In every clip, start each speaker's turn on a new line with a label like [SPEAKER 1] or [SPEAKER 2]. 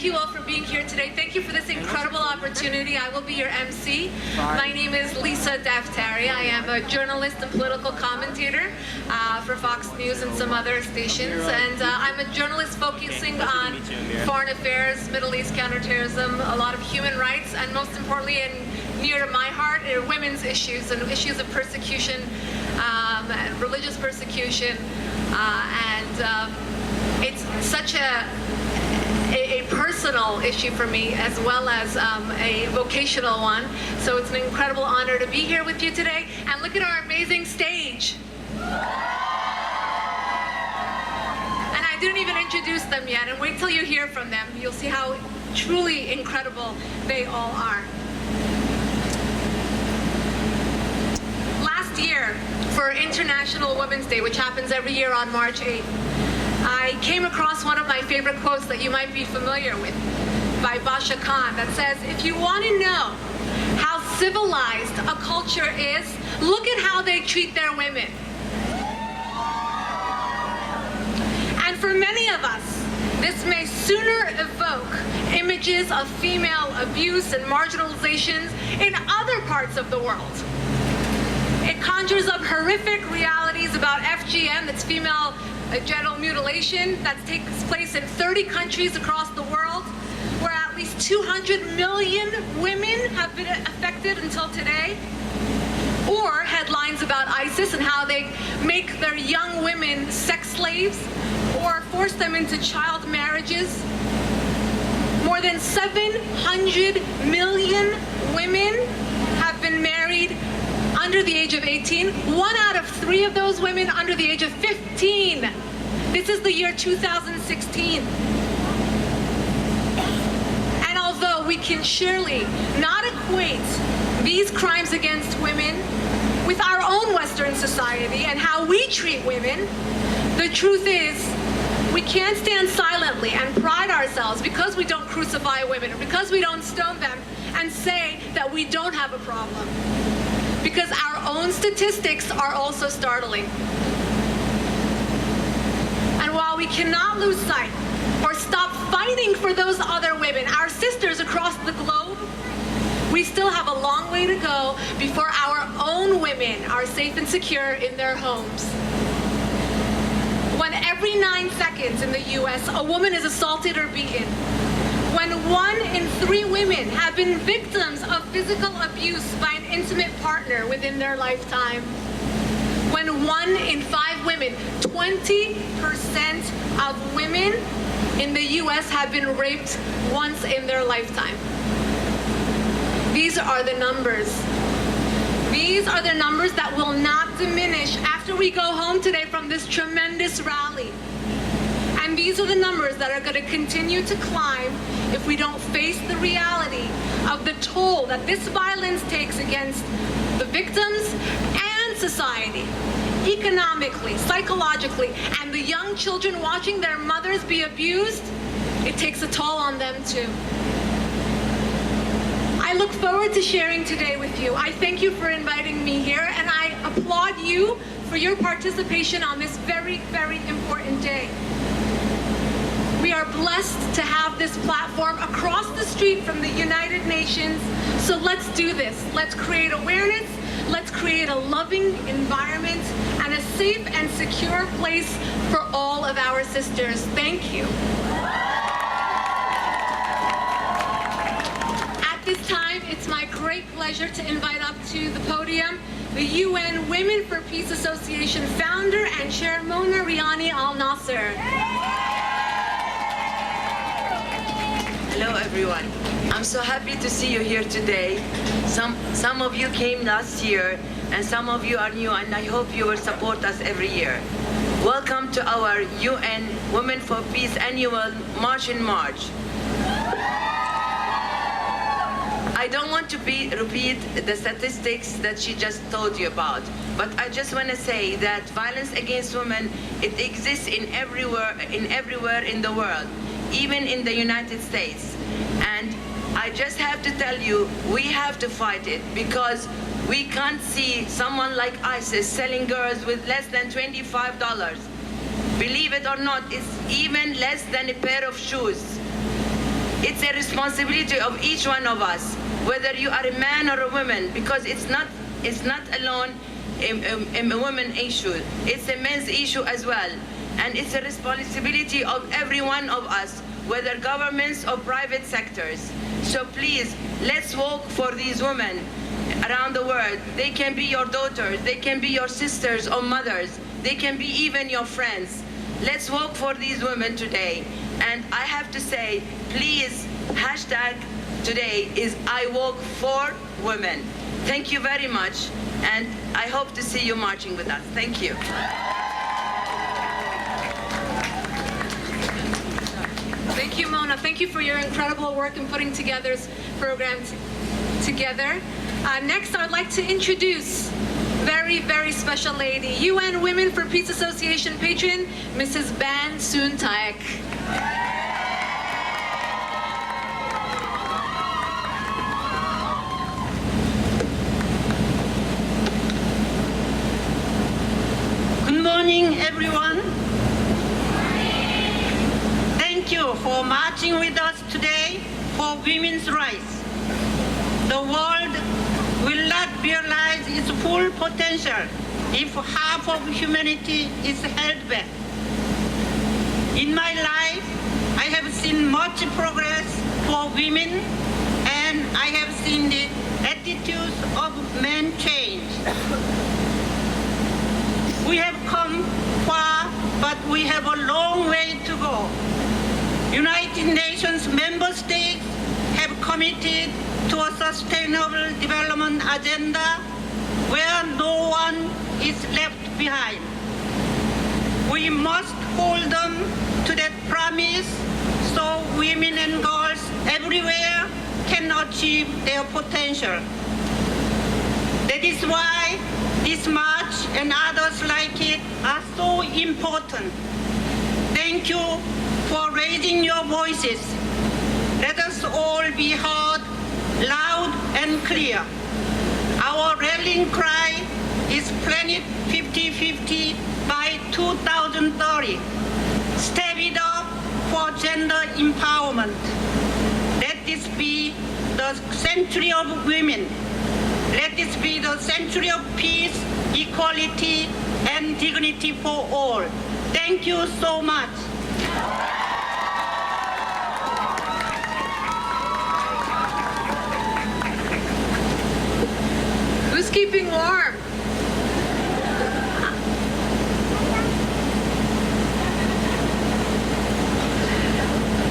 [SPEAKER 1] you all for being here today. Thank you for this incredible opportunity. I will be your MC. My name is Lisa Daftari. I am a journalist and political commentator for Fox News and some other stations. And I'm a journalist focusing on foreign affairs, Middle East counterterrorism, a lot of human rights, and most importantly, and near to my heart, are women's issues and issues of persecution, and religious persecution. It's such a personal issue for me, as well as a vocational one. So it's an incredible honor to be here with you today. And look at our amazing stage. And I didn't even introduce them yet, and wait till you hear from them. You'll see how truly incredible they all are. Last year, for International Women's Day, which happens every year on March 8th, I came across one of my favorite quotes that you might be familiar with by Basha Khan that says, if you want to know how civilized a culture is, look at how they treat their women. And for many of us, this may sooner evoke images of female abuse and marginalizations in other parts of the world. It conjures up horrific realities about FGM, that's female genital mutilation, that takes place in 30 countries across the world, where at least 200 million women have been affected until today. Or headlines about ISIS and how they make their young women sex slaves or force them into child marriages. More than 700 million women have been married under the age of 18. 1 out of 3 of those women under the age of 15. This is the year 2016. And although we can surely not equate these crimes against women with our own Western society and how we treat women, the truth is we can't stand silently and pride ourselves because we don't crucify women or because we don't stone them and say that we don't have a problem. Because our own statistics are also startling. And while we cannot lose sight or stop fighting for those other women, our sisters across the globe, we still have a long way to go before our own women are safe and secure in their homes. When every 9 seconds in the US, a woman is assaulted or beaten. When 1 in 3 women have been victims of physical abuse by an intimate partner within their lifetime. When 1 in 5 women, 20% of women in the US have been raped once in their lifetime. These are the numbers. These are the numbers that will not diminish after we go home today from this tremendous rally. And these are the numbers that are going to continue to climb if we don't face the reality of the toll that this violence takes against the victims and society, economically, psychologically, and the young children watching their mothers be abused. It takes a toll on them too. I look forward to sharing today with you. I thank you for inviting me here, and I applaud you for your participation on this very, very important day. We are blessed to have this platform across the street from the United Nations. So let's do this. Let's create awareness. Let's create a loving environment and a safe and secure place for all of our sisters. Thank you. At this time, it's my great pleasure to invite up to the podium the UN Women for Peace Association founder and chair, Mona Riani Al Nasser.
[SPEAKER 2] Hello everyone. I'm so happy to see you here today. Some of you came last year and some of you are new, and I hope you will support us every year. Welcome to our UN Women for Peace annual March in March. I don't want to repeat the statistics that she just told you about, but I just want to say that violence against women, it exists everywhere in the world, even in the United States. And I just have to tell you, we have to fight it, because we can't see someone like ISIS selling girls with less than $25. Believe it or not, it's even less than a pair of shoes. It's a responsibility of each one of us, whether you are a man or a woman, because it's not alone a woman issue. It's a men's issue as well. And it's a responsibility of every one of us, whether governments or private sectors. So please, let's work for these women around the world. They can be your daughters, they can be your sisters or mothers, they can be even your friends. Let's work for these women today. And I have to say, please, hashtag today is I work for women. Thank you very much, and I hope to see you marching with us. Thank you.
[SPEAKER 1] Thank you, Mona. Thank you for your incredible work in putting together this program together. Next, I'd like to introduce very, very special lady, UN Women for Peace Association patron, Mrs. Ban Soon Taek.
[SPEAKER 3] Good morning, everyone. Thank you for marching with us today for women's rights. The world will not realize its full potential if half of humanity is held back. In my life, I have seen much progress for women, and I have seen the attitudes of men change. We have come far, but we have a long way to go. United Nations member states have committed to a sustainable development agenda where no one is left behind. We must hold them to that promise so women and girls everywhere can achieve their potential. That is why this march and others like it are so important. Thank you for raising your voices. Let us all be heard loud and clear. Our rallying cry is Planet 50/50 by 2030. Step it up for gender empowerment. Let this be the century of women. Let this be the century of peace, equality, and dignity for all. Thank you so much.
[SPEAKER 1] Who's keeping warm?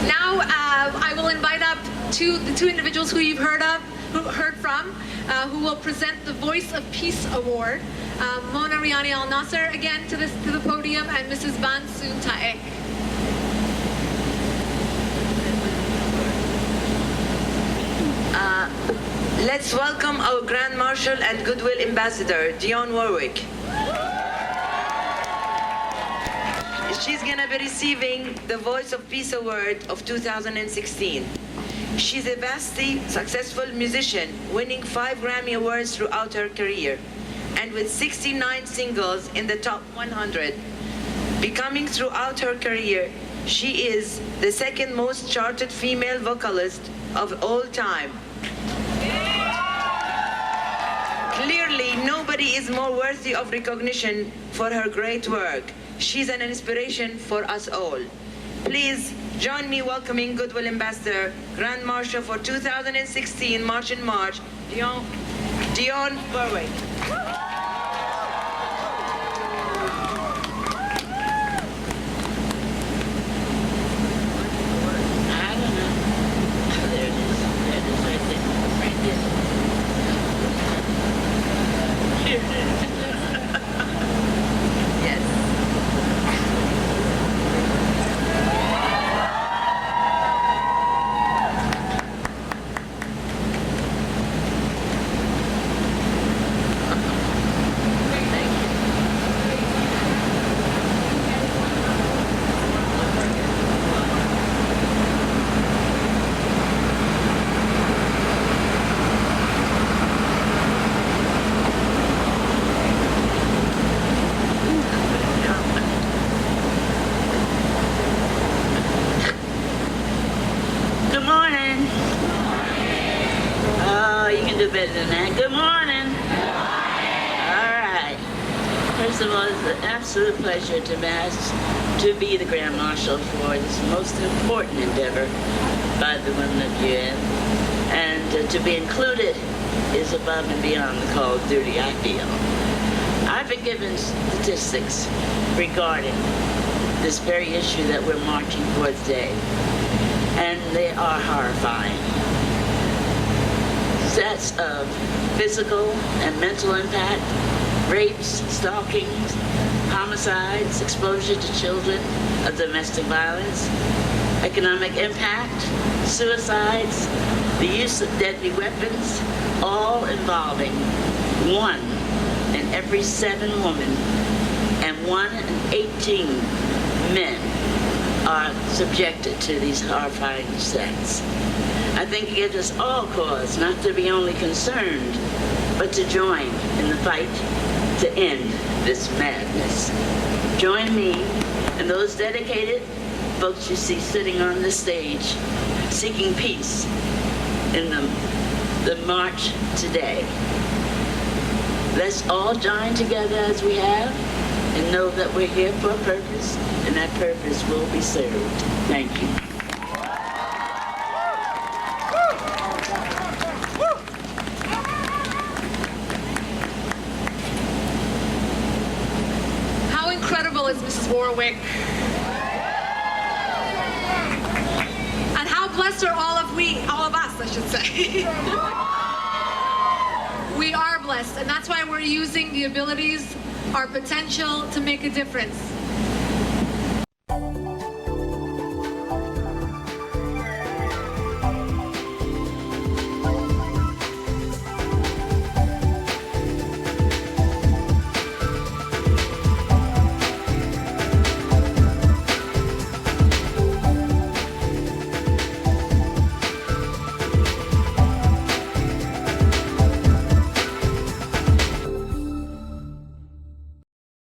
[SPEAKER 1] Now I will invite up the two individuals who you've heard from, who will present the Voice of Peace Award. Mona Riani Al Nasser again to the podium, and Mrs. Ban Soon Taek.
[SPEAKER 2] Let's welcome our Grand Marshal and Goodwill Ambassador, Dionne Warwick. She's gonna be receiving the Voice of Peace Award of 2016. She's a vastly successful musician, winning 5 Grammy Awards throughout her career, and with 69 singles in the top 100. Becoming throughout her career, she is the second most charted female vocalist of all time. Clearly, nobody is more worthy of recognition for her great work. She's an inspiration for us all. Please join me welcoming Goodwill Ambassador, Grand Marshal for 2016 March in March, Dionne Warwick.
[SPEAKER 4] better than that. Good morning. All right. First of all, it's an absolute pleasure to be the Grand Marshal for this most important endeavor by the women of UN. And to be included is above and beyond the call of duty, I feel. I've been given statistics regarding this very issue that we're marching for today, and they are horrifying. Sets of physical and mental impact, rapes, stalkings, homicides, exposure to children of domestic violence, economic impact, suicides, the use of deadly weapons, all involving 1 in every 7 women and 1 in 18 men are subjected to these horrifying acts. I think it gives us all cause not to be only concerned, but to join in the fight to end this madness. Join me and those dedicated folks you see sitting on this stage seeking peace in the march today. Let's all join together as we have and know that we're here for a purpose, and that purpose will be served. Thank you.
[SPEAKER 1] How incredible is Mrs. Warwick? And how blessed are all of us, I should say. We are blessed, and that's why we're using the abilities, our potential to make a difference.